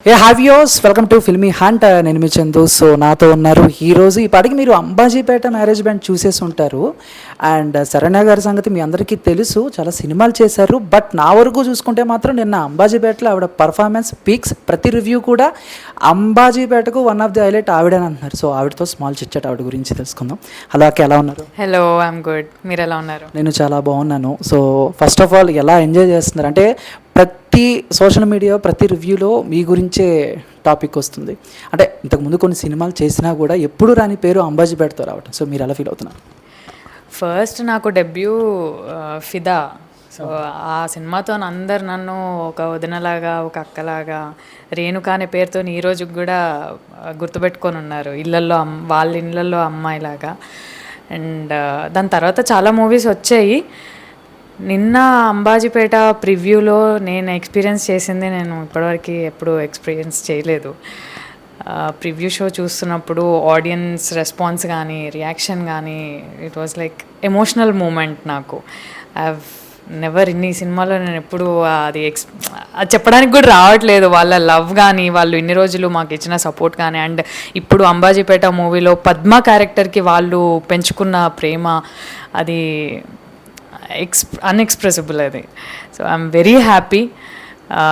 A హ్యావ్యూస్ welcome to filmy hunt. నేను మీ Chandu. So నాతో ఉన్నారు ఈరోజు ఈ పాటికి మీరు అంబాజీపేట మ్యారేజ్ బ్యాండ్ చూసేసి ఉంటారు. అండ్ శరణ్య గారి సంగతి మీ అందరికీ తెలుసు, చాలా సినిమాలు చేశారు. బట్ నా వరకు చూసుకుంటే మాత్రం నిన్న అంబాజీపేటలో ఆవిడ పర్ఫార్మెన్స్ పీక్స్. ప్రతి రివ్యూ కూడా అంబాజీపేటకు వన్ ఆఫ్ ది హైలైట్ ఆవిడని అంటున్నారు. సో ఆవిడతో స్మాల్ చిట్ చాట్ ఆవిడ గురించి తెలుసుకుందాం. హలో అక్క, ఎలా ఉన్నారు? Hello, I'm good. మీరు ఎలా ఉన్నారు? నేను చాలా బాగున్నాను. సో ఫస్ట్ ఆఫ్ ఆల్ ఎలా ఎంజాయ్ చేస్తున్నారు? అంటే ప్రతి సోషల్ మీడియా ప్రతి రివ్యూలో మీ గురించే టాపిక్ వస్తుంది. అంటే ఇంతకుముందు కొన్ని సినిమాలు చేసినా కూడా ఎప్పుడు రాని పేరు అంబాజీపేటతో రావటం. సో మీరు ఎలా ఫీల్ అవుతున్నారు? ఫస్ట్ నాకు డెబ్యూ ఫిదా. సో ఆ సినిమాతో అందరు నన్ను ఒక వదినలాగా, ఒక అక్కలాగా, రేణుక అనే పేరుతో ఈ రోజుకి కూడా గుర్తుపెట్టుకొని ఉన్నారు. ఇళ్ళల్లో వాళ్ళ ఇళ్ళల్లో అమ్మాయిలాగా. అండ్ దాని తర్వాత చాలా మూవీస్ వచ్చాయి. నిన్న అంబాజీపేట ప్రివ్యూలో నేను ఎక్స్పీరియన్స్ చేసింది నేను ఇప్పటివరకు ఎప్పుడు ఎక్స్పీరియన్స్ చేయలేదు. ప్రివ్యూ షో చూస్తున్నప్పుడు ఆడియన్స్ రెస్పాన్స్ కానీ, రియాక్షన్ కానీ, it was like emotional moment. నాకు ఐ హ్యావ్ నెవర్ ఇన్ని సినిమాలో నేను ఎప్పుడు అది చెప్పడానికి కూడా రావట్లేదు. వాళ్ళ లవ్ కానీ, వాళ్ళు ఇన్ని రోజులు మాకు ఇచ్చిన సపోర్ట్ కానీ, అండ్ ఇప్పుడు అంబాజీపేట మూవీలో పద్మ క్యారెక్టర్కి వాళ్ళు పెంచుకున్న ప్రేమ, అది అన్ఎక్స్ప్రెసిబుల్ అది. So I'm very happy,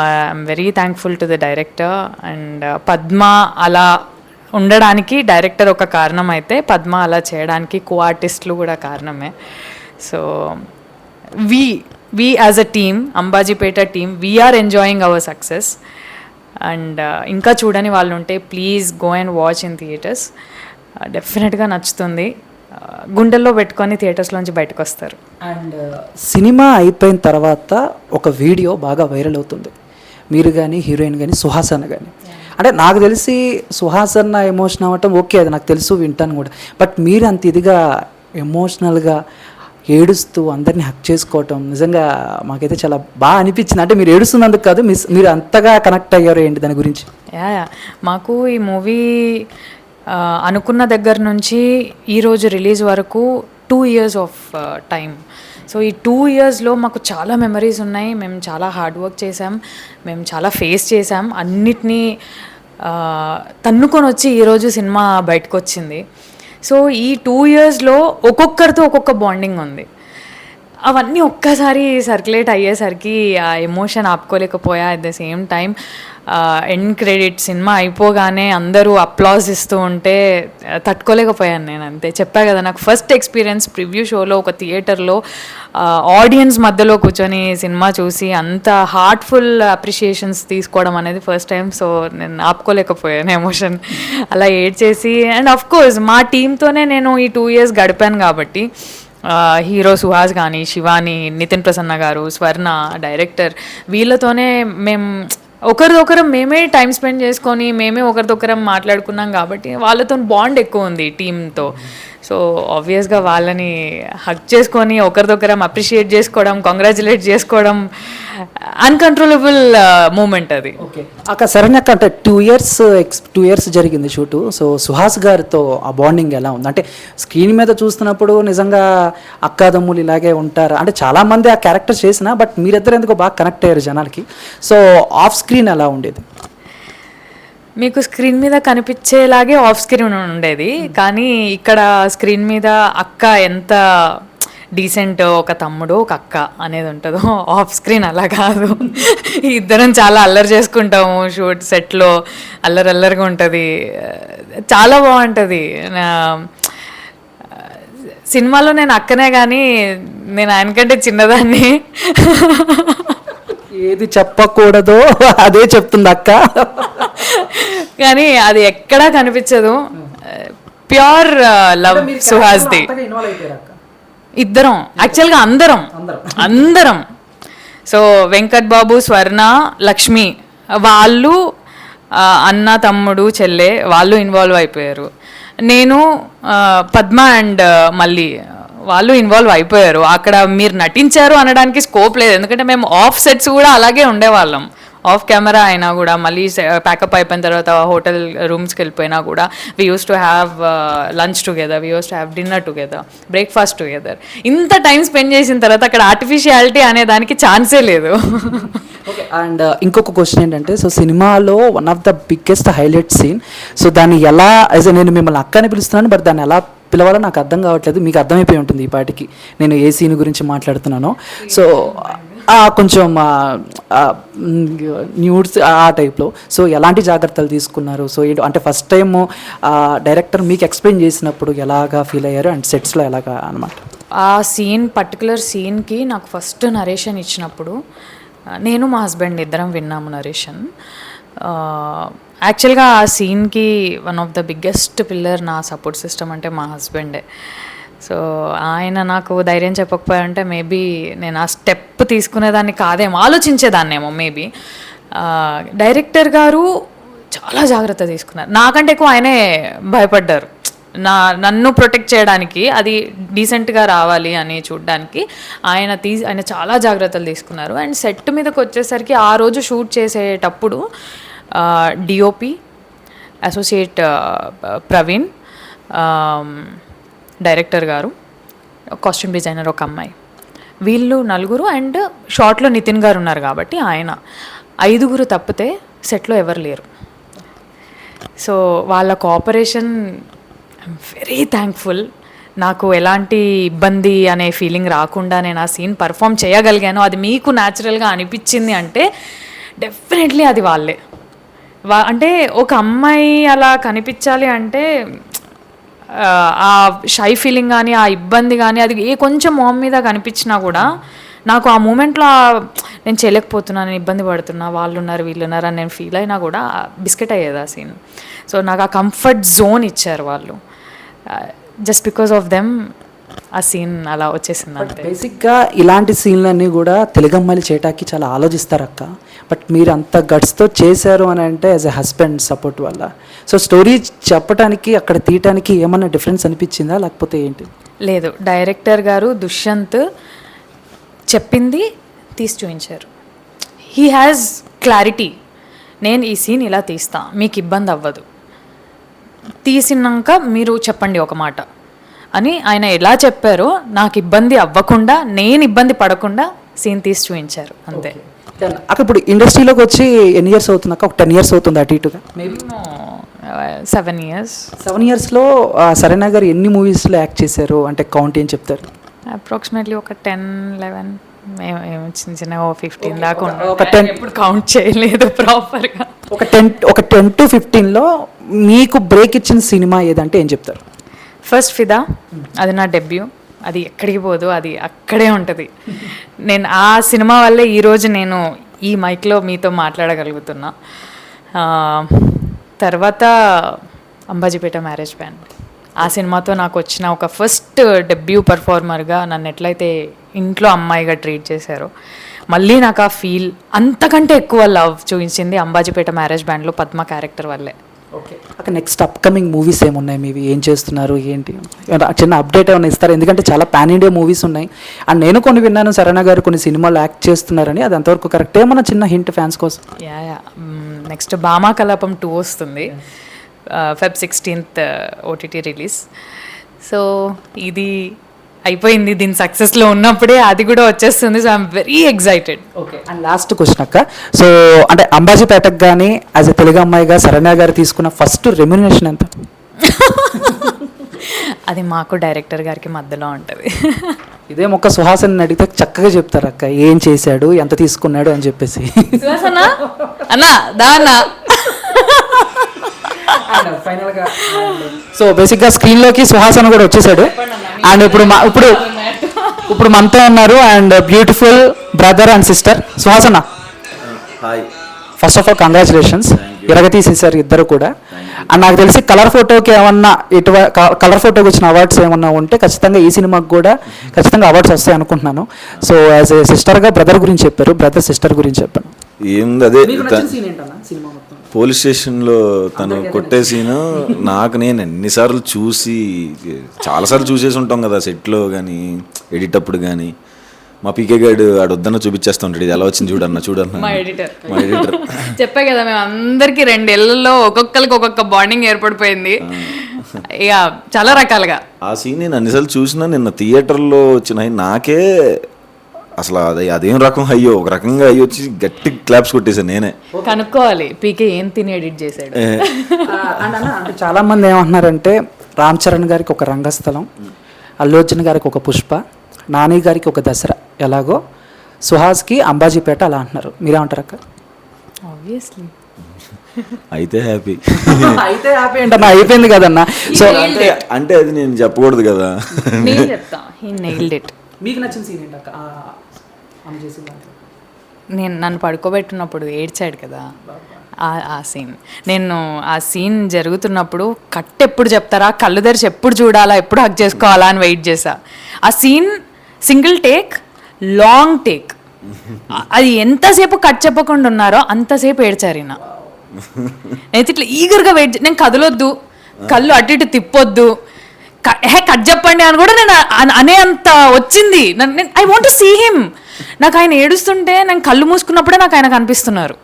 I'm very thankful to the director. And Padma అలా ఉండడానికి డైరెక్టర్ ఒక కారణం అయితే, పద్మ అలా చేయడానికి కో ఆర్టిస్టులు కూడా కారణమే. So we as a team, Ambajipeta team, we are enjoying our success. And ఇంకా చూడని వాళ్ళు ఉంటే please go and watch in theatres. డెఫినెట్గా నచ్చుతుంది. గుండెల్లో పెట్టుకొని థియేటర్స్లోంచి బయటకు వస్తారు. అండ్ సినిమా అయిపోయిన తర్వాత ఒక వీడియో బాగా వైరల్ అవుతుంది. మీరు కానీ, హీరోయిన్ కానీ, సుహాసన్న కానీ. అంటే నాకు తెలిసి సుహాసన్న ఎమోషన్ అవ్వటం ఓకే, అది నాకు తెలుసు, వింటాను కూడా. బట్ మీరు అంత ఇదిగా ఎమోషనల్గా ఏడుస్తూ అందరినీ హక్ చేసుకోవటం నిజంగా మాకైతే చాలా బాగా అనిపించింది. అంటే మీరు ఏడుస్తున్నందుకు కాదు, మీరు అంతగా కనెక్ట్ అయ్యారు ఏంటి దాని గురించి? మాకు ఈ మూవీ అనుకున్న దగ్గర నుంచి ఈరోజు రిలీజ్ వరకు 2 years ఆఫ్ టైం. సో ఈ 2 yearsలో మాకు చాలా మెమరీస్ ఉన్నాయి. మేము చాలా హార్డ్ వర్క్ చేసాం, మేము చాలా ఫేస్ చేసాం. అన్నిటినీ తన్నుకొని వచ్చి ఈరోజు సినిమా బయటకు వచ్చింది. సో ఈ 2 yearsలో ఒక్కొక్కరితో ఒక్కొక్క బాండింగ్ ఉంది. అవన్నీ ఒక్కసారి సర్క్యులేట్ అయ్యేసరికి ఆ ఎమోషన్ ఆపుకోలేకపోయా. At the same time end credit cinema అయిపోగానే అందరూ అప్లాజ్ ఇస్తూ ఉంటే తట్టుకోలేకపోయాను నేను. అంతే చెప్పా కదా, నాకు ఫస్ట్ ఎక్స్పీరియన్స్ ప్రివ్యూ షోలో ఒక థియేటర్లో ఆడియన్స్ మధ్యలో కూర్చొని సినిమా చూసి అంత హార్ట్ఫుల్ అప్రిషియేషన్స్ తీసుకోవడం అనేది ఫస్ట్ టైం. సో నేను ఆపుకోలేకపోయాను ఎమోషన్, అలా ఏడ్చేసి. అండ్ ఆఫ్ కోర్స్ మా టీంతోనే నేను ఈ 2 years గడిపాను కాబట్టి, హీరో సుహాస్ కానీ, శివాని, నితిన్ ప్రసన్న గారు, స్వర్ణ డైరెక్టర్, వీళ్ళతోనే మేము ఒకరిదొకరం మేమే టైం స్పెండ్ చేసుకొని మేమే ఒకరిదొకరం మాట్లాడుకున్నాం కాబట్టి వాళ్ళతో బాండ్ ఎక్కువ ఉంది టీంతో. సో ఆబ్వియస్గా వాళ్ళని హక్ చేసుకొని ఒకరిదొకరం అప్రిషియేట్ చేసుకోవడం, కంగ్రాచులేట్ చేసుకోవడం అన్కంట్రోలబుల్ మూమెంట్ అది. ఓకే అక్క, శరణ్యక్క, అంటే 2 years జరిగింది షూటు. సో సుహాస్ గారితో ఆ బాండింగ్ ఎలా ఉంది? అంటే స్క్రీన్ మీద చూస్తున్నప్పుడు నిజంగా అక్కాదమ్ములు ఇలాగే ఉంటారు అంటే చాలామంది ఆ క్యారెక్టర్ చేసినా, బట్ మీరిద్దరు ఎందుకో బాగా కనెక్ట్ అయ్యారు జనాలకి. సో ఆఫ్ స్క్రీన్ ఎలా ఉండేది? మీకు స్క్రీన్ మీద కనిపించేలాగే ఆఫ్ స్క్రీన్ ఉండేది, కానీ ఇక్కడ స్క్రీన్ మీద అక్క ఎంత డీసెంట్, ఒక తమ్ముడు ఒక అక్క అనేది ఉంటుందో, ఆఫ్ స్క్రీన్ అలా కాదు. ఇద్దరం చాలా అల్లరి చేసుకుంటాము షూట్ సెట్లో, అల్లరిగా ఉంటుంది, చాలా బాగుంటుంది. సినిమాలో నేను అక్కనే కానీ నేను ఆయనకంటే చిన్నదాన్ని. ఏది చెప్పకూడదో అదే చెప్తుంది అక్క, కానీ అది ఎక్కడా కనిపించదు. ప్యూర్ లవ్ సుహాస్ది. ఇద్దరం యాక్చువల్గా అందరం సో వెంకట్ బాబు, స్వర్ణ, లక్ష్మి, వాళ్ళు అన్న, తమ్ముడు, చెల్లె, వాళ్ళు ఇన్వాల్వ్ అయిపోయారు. నేను, పద్మ అండ్ మళ్ళీ వాళ్ళు ఇన్వాల్వ్ అయిపోయారు. అక్కడ మీరు నటించారు అనడానికి స్కోప్ లేదు, ఎందుకంటే మేము ఆఫ్ సెట్స్ కూడా అలాగే ఉండేవాళ్ళం. ఆఫ్ కెమెరా అయినా కూడా మళ్ళీ ప్యాకప్ అయిపోయిన తర్వాత హోటల్ రూమ్స్కి వెళ్ళిపోయినా కూడా we use to have lunch together, we use to have dinner together, breakfast together. ఇంత టైం స్పెండ్ చేసిన తర్వాత అక్కడ ఆర్టిఫిషియాలిటీ అనే దానికి ఛాన్సే లేదు. ఓకే, అండ్ ఇంకొక క్వశ్చన్ ఏంటంటే, సో సినిమాలో one of the biggest highlight scene, so దాన్ని ఎలా యాజ్ నేను మిమ్మల్ని అక్క అని పిలుస్తున్నాను, బట్ దాన్ని ఎలా పిలవాలో నాకు అర్థం కావట్లేదు, మీకు అర్థమైపోయి ఉంటుంది ఈ పాటికి నేను ఏ సీన్ గురించి మాట్లాడుతున్నానో. సో కొంచెం న్యూడ్స్ ఆ టైప్లో, సో ఎలాంటి జాగ్రత్తలు తీసుకున్నారు? సో అంటే ఫస్ట్ టైం డైరెక్టర్ మీకు ఎక్స్ప్లెయిన్ చేసినప్పుడు ఎలాగా ఫీల్ అయ్యారు అండ్ సెట్స్లో ఎలాగా అనమాట? ఆ పర్టికులర్ సీన్కి నాకు ఫస్ట్ నరేషన్ ఇచ్చినప్పుడు నేను మా హస్బెండ్ ఇద్దరం విన్నాము నరేషన్. యాక్చువల్గా ఆ సీన్కి one of the biggest pillar నా సపోర్ట్ సిస్టమ్ అంటే మా హస్బెండే. సో ఆయన నాకు ధైర్యం చెప్పకపోయారంటే మేబీ నేను ఆ స్టెప్ తీసుకునేదాన్ని కాదేమో, ఆలోచించేదాన్నేమో మేబీ. డైరెక్టర్ గారు చాలా జాగ్రత్త తీసుకున్నారు, నాకంటే ఎక్కువ ఆయనే భయపడ్డారు నన్ను ప్రొటెక్ట్ చేయడానికి, అది డీసెంట్గా రావాలి అని చూడడానికి ఆయన చాలా జాగ్రత్తలు తీసుకున్నారు. అండ్ సెట్ మీదకి వచ్చేసరికి ఆ రోజు షూట్ చేసేటప్పుడు డిఓపి, అసోసియేట్ ప్రవీణ్, డైరెక్టర్ గారు, కాస్ట్యూమ్ డిజైనర్ ఒక అమ్మాయి, వీళ్ళు నలుగురు, అండ్ షార్ట్లో నితిన్ గారు ఉన్నారు కాబట్టి ఆయన 5 తప్పితే సెట్లో ఎవరు లేరు. సో వాళ్ళ కోఆపరేషన్ ఐఎమ్ వెరీ థ్యాంక్ఫుల్. నాకు ఎలాంటి ఇబ్బంది అనే ఫీలింగ్ రాకుండా నేను ఆ సీన్ పర్ఫామ్ చేయగలిగాను. అది మీకు న్యాచురల్గా అనిపించింది అంటే డెఫినెట్లీ అది వాళ్ళే. అంటే ఒక అమ్మాయి అలా కనిపించాలి అంటే ఆ షై ఫీలింగ్ కానీ ఆ ఇబ్బంది కానీ అది కొంచెం మొహం మీద కనిపించినా కూడా నాకు ఆ మూమెంట్లో నేను చేయలేకపోతున్నాను, నేను ఇబ్బంది పడుతున్నా, వాళ్ళు ఉన్నారు వీళ్ళు ఉన్నారు అని నేను ఫీల్ అయినా కూడా బిస్కెట్ అయ్యేది ఆ సీన్. సో నాకు ఆ కంఫర్ట్ జోన్ ఇచ్చారు వాళ్ళు. జస్ట్ బికాస్ ఆఫ్ దెమ్ ఆ సీన్ అలా వచ్చేసింది అంతే. బేసిక్గా ఇలాంటి సీన్లన్నీ కూడా తెలుగు అమ్మాయిలు చేయటానికి చాలా ఆలోచిస్తారు అక్క, బట్ మీరు అంత గట్స్తో చేశారు అని అంటే యాజ్ ఎ హస్బెండ్ సపోర్ట్ వల్ల. సో స్టోరీ చెప్పడానికి అక్కడ తీయటానికి ఏమన్నా డిఫరెన్స్ అనిపించిందా లేకపోతే ఏంటి? లేదు, డైరెక్టర్ గారు దుష్యంత్ చెప్పింది తీసి చూపించారు. హీ హ్యాస్ క్లారిటీ, నేను ఈ సీన్ ఇలా తీస్తా, మీకు ఇబ్బంది అవ్వదు, తీసినాక మీరు చెప్పండి ఒక మాట అని ఆయన ఎలా చెప్పారో నాకు ఇబ్బంది అవ్వకుండా, నేను ఇబ్బంది పడకుండా సీన్ తీసి చూపించారు అంతే. అక్కడ ఇప్పుడు ఇండస్ట్రీలోకి వచ్చి ఎన్ని ఇయర్స్ అవుతుంది అక్క? ఒక 10 years అవుతుంది అటు ఇటుగా? Maybe 7 years. 7 yearsలో సరైన గారు ఎన్ని మూవీస్లో యాక్ట్ చేశారు అంటే కౌంట్ ఏం చెప్తారు? అప్రాక్సిమేట్లీ ఒక 10-11 చిన్న చిన్న 15 దాకా ఒక 10 ఎప్పుడు కౌంట్ చేయలేదు ప్రాపర్గా. ఒక 10 to 15లో మీకు బ్రేక్ ఇచ్చిన సినిమా ఏదంటే ఏం చెప్తారు? ఫస్ట్ ఫిదా, అది నా డెబ్యూ, అది ఎక్కడికి పోదు, అది అక్కడే ఉంటుంది. నేను ఆ సినిమా వల్లే ఈరోజు నేను ఈ మైక్లో మీతో మాట్లాడగలుగుతున్నా. తర్వాత అంబాజీపేట మ్యారేజ్ బ్యాండ్, ఆ సినిమాతో నాకు వచ్చిన ఒక ఫస్ట్ డెబ్యూ పర్ఫార్మర్గా నన్ను ఎట్లయితే ఇంట్లో అమ్మాయిగా ట్రీట్ చేశారో, మళ్ళీ నాకు ఆ ఫీల్ అంతకంటే ఎక్కువ లవ్ చూపించింది అంబాజీపేట మ్యారేజ్ బ్యాండ్లో పద్మ క్యారెక్టర్ వల్లే. ఓకే అక్కడ నెక్స్ట్ అప్కమింగ్ మూవీస్ ఏమున్నాయి మీవి? ఏం చేస్తున్నారు ఏంటి? చిన్న అప్డేట్ ఏమైనా ఇస్తారు? ఎందుకంటే చాలా పాన్ ఇండియా మూవీస్ ఉన్నాయి అండ్ నేను కొన్ని విన్నాను సరైన గారు కొన్ని సినిమాలు యాక్ట్ చేస్తున్నారని, అది అంతవరకు కరెక్ట్? ఏమన్నా చిన్న హింట్ ఫ్యాన్స్ కోసం? నెక్స్ట్ భామా కలాపం 2 వస్తుంది, Feb 16th OTT release. So ఇది అయిపోయింది, దీని సక్సెస్లో ఉన్నప్పుడే అది కూడా వచ్చేస్తుంది. So I'm very excited. Okay and last question అక్క, సో అంటే అంబాజీపేటకు కానీ యాజ్ ఎ తెలుగు అమ్మాయిగా సరైన గారు తీసుకున్న ఫస్ట్ రెమ్యునరేషన్ ఎంత? అది మాకు డైరెక్టర్ గారికి మధ్యలో ఉంటుంది. ఇదే మొక్క సుహాసన్ అడిగితే చక్కగా చెప్తారు అక్క ఏం చేశాడు ఎంత తీసుకున్నాడు అని చెప్పేసి. అన్నా దాన్నా సో బేసిక్గా స్క్రీన్లోకి సుహాసన్ కూడా వచ్చేసాడు అండ్ ఇప్పుడు మనతో ఉన్నారు and beautiful brother and sister సుహాసన. Hi, first of all congratulations, ఇరగతీసేసారు ఇద్దరు కూడా. అండ్ నాకు తెలిసి కలర్ ఫోటోకి ఏమన్నా కలర్ ఫోటోకి వచ్చిన అవార్డ్స్ ఏమన్నా ఉంటే ఖచ్చితంగా ఈ సినిమాకి కూడా ఖచ్చితంగా అవార్డ్స్ వస్తాయి అనుకుంటున్నాను. సో యాజ్ ఏ సిస్టర్గా బ్రదర్ గురించి చెప్పారు, బ్రదర్ సిస్టర్ గురించి చెప్పాను. ఏముంది అదే పోలీస్ స్టేషన్లో తను కొట్టే సీను నాకు నేను ఎన్నిసార్లు చాలాసార్లు చూసేసి ఉంటాం కదా సెట్లో కానీ ఎడిట్ అప్పుడు కానీ. మా పీకే గైడ్ ఆడొద్దన్న చూపించేస్తూ ఉంటాడు, ఇది ఎలా వచ్చింది చూడన్న మా ఎడిటర్ మా ఎడిటర్. చెప్పా కదా మేము అందరికి 2 ఏళ్లలో ఒక్కొక్కరికి ఒక్కొక్క బాండింగ్ ఏర్పడిపోయింది ఇక చాలా రకాలుగా. ఆ సీన్ నేను అన్నిసార్లు చూసినా, నిన్న థియేటర్లో వచ్చిన నాకే అసలు అదేం రకం అయ్యో, ఒక రకంగా అయ్యి వచ్చి గట్టి క్లాప్స్ కొట్టేసాను నేనే. కనుక్కోవాలి పీకే ఏం తిని ఎడిట్ చేశాడు. అంటే చాలా మంది ఏమంటున్నారంటే రామ్ చరణ్ గారికి ఒక రంగస్థలం, అల్లు అర్జున్ గారికి ఒక పుష్ప, నాని గారికి ఒక దసరా ఎలాగో సుహాస్కి అంబాజీపేట అలా అంటున్నారు. మీరేమంటారు అక్క? ఆబ్వియస్లీ అయితే హ్యాపీ. అయితే హ్యాపీ ఏంటన్నా, అయిపోయింది కదన్నా. సో అంటే అది నేను చెప్పకూడదు కదా. నేను చెప్తా, హీ నెయిల్డ్ ఇట్. మీకు నచ్చిన సీన్ ఏంటక్క ఆమె చేసిన దాంట్లో? నేను నన్ను పడుకోబెట్టినప్పుడు ఏడ్చాడు కదా ఆ సీన్. నేను ఆ సీన్ జరుగుతున్నప్పుడు కట్ ఎప్పుడు చెప్తారా, కళ్ళు తెరిచి ఎప్పుడు చూడాలా, ఎప్పుడు హక్ చేసుకోవాలా అని వెయిట్ చేసా. ఆ scene single take, long take. అది ఎంతసేపు కట్ చెప్పకుండా ఉన్నారో అంతసేపు ఏడ్చారు ఈయన. అయితే ఇట్లా ఈగర్గా వెయిట్, నేను కదలొద్దు, కళ్ళు అటు ఇటు తిప్పొద్దు, కట్ చెప్పండి అని కూడా నేను అనే అంత వచ్చింది. I want to see him. నాకు ఆయన ఏడుస్తుంటే నేను కళ్ళు మూసుకున్నప్పుడే నాకు ఆయన కనిపిస్తున్నారు.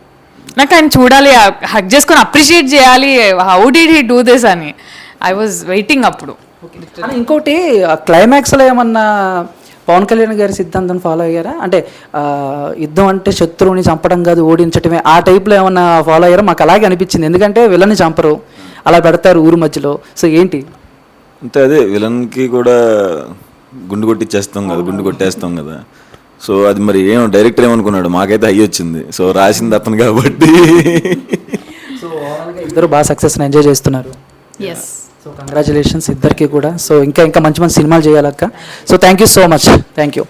నాకు ఆయన చూడాలి, హక్ చేసుకొని అప్రిషియేట్ చేయాలి, how did he do this అని. ఐ వాజ్ వెయిటింగ్ అప్పుడు. ఇంకోటి క్లైమాక్స్లో ఏమన్నా పవన్ కళ్యాణ్ గారి సిద్ధాంతం ఫాలో అయ్యారా? అంటే యుద్ధం అంటే శత్రువుని చంపడం కాదు, ఓడించటమే, ఆ టైప్లో ఏమన్నా ఫాలో అయ్యారా? మాకు అలాగే అనిపించింది, ఎందుకంటే విలన్ని చంపరు, అలా పెడతారు ఊరు మధ్యలో. సో ఏంటి అంటే అదే విలన్కి కూడా గుండు కొట్టేస్తాం కదా. సో అది మరి డైరెక్టర్ ఏమనుకున్నాడు, మాకైతే హై వచ్చింది. సో రాసింది అతను కాబట్టి. సో ఓవరాల్గా ఇద్దరు బాగా సక్సెస్ని ఎంజాయ్ చేస్తున్నారు. ఎస్. సో కంగ్రాచులేషన్స్ ఇద్దరికి కూడా. సో ఇంకా మంచి సినిమాలు చేయాలక్క. So thank you so much. Thank you.